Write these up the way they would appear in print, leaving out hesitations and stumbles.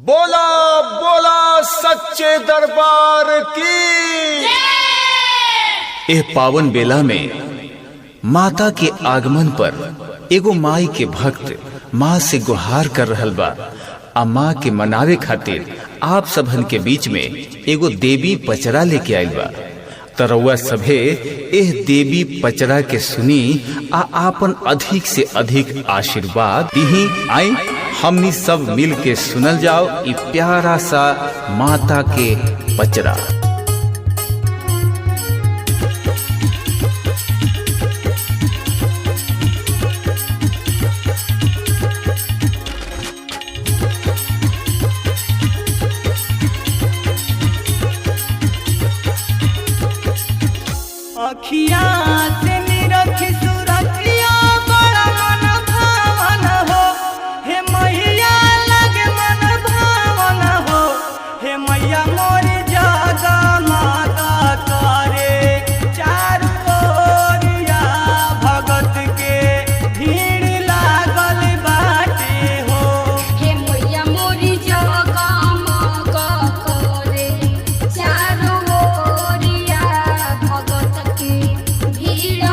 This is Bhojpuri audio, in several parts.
बोला बोला सच्चे दरबार की। ए पावन बेला में माता के आगमन पर एगो माई के भक्त माँ से गुहार कर रहल बा। आ माँ के मनावे खातिर आप सबहन के बीच में एगो देवी पचरा लेके आइल बा। तरौआ सभे एह देवी पचरा के सुनी आ आपन अधिक से अधिक आशीर्वाद दीही। आई हमनी सब मिल के सुनल जाओ ई प्यारा सा माता के पचरा। अखिया से निरखी सुरखिया बड़ा मन भावन हो। हे मैया लगे मन भावन हो। हे मैया मोर जगा माता करे चारू ओरिया भगत के भीड़ लागल बाटे हो। हे मैया मोरी जगा मगा करे चारों ओरिया भगत की भीड़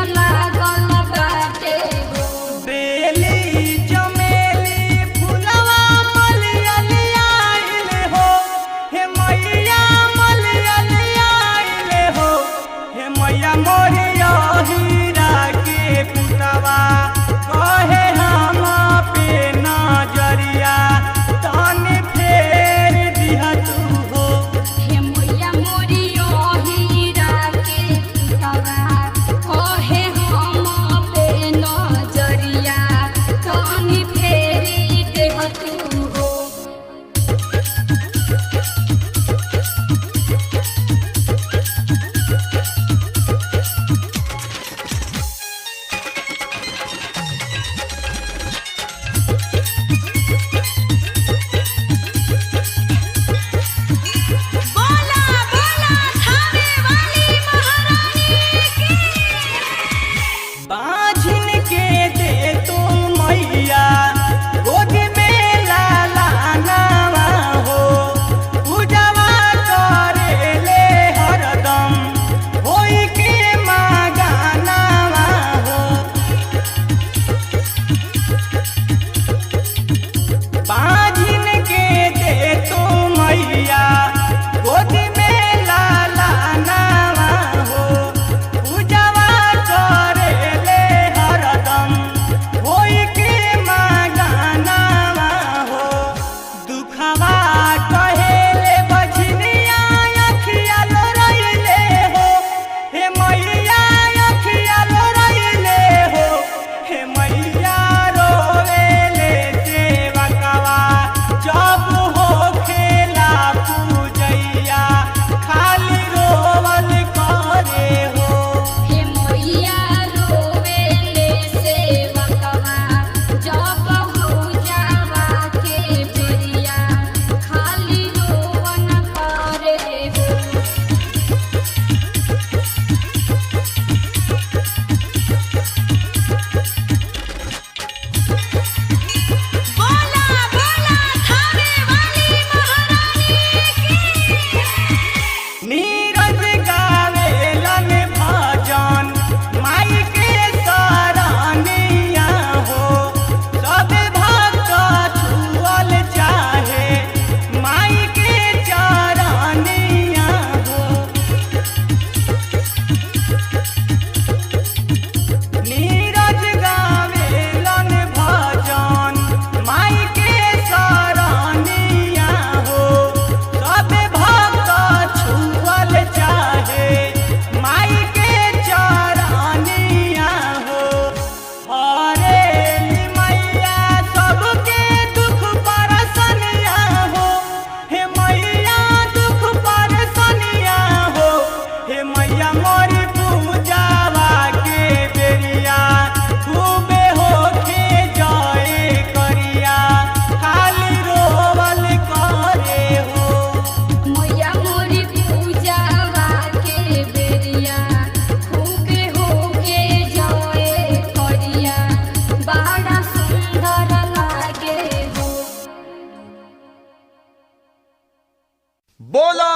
बोला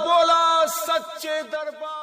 बोला सच्चे दरबार।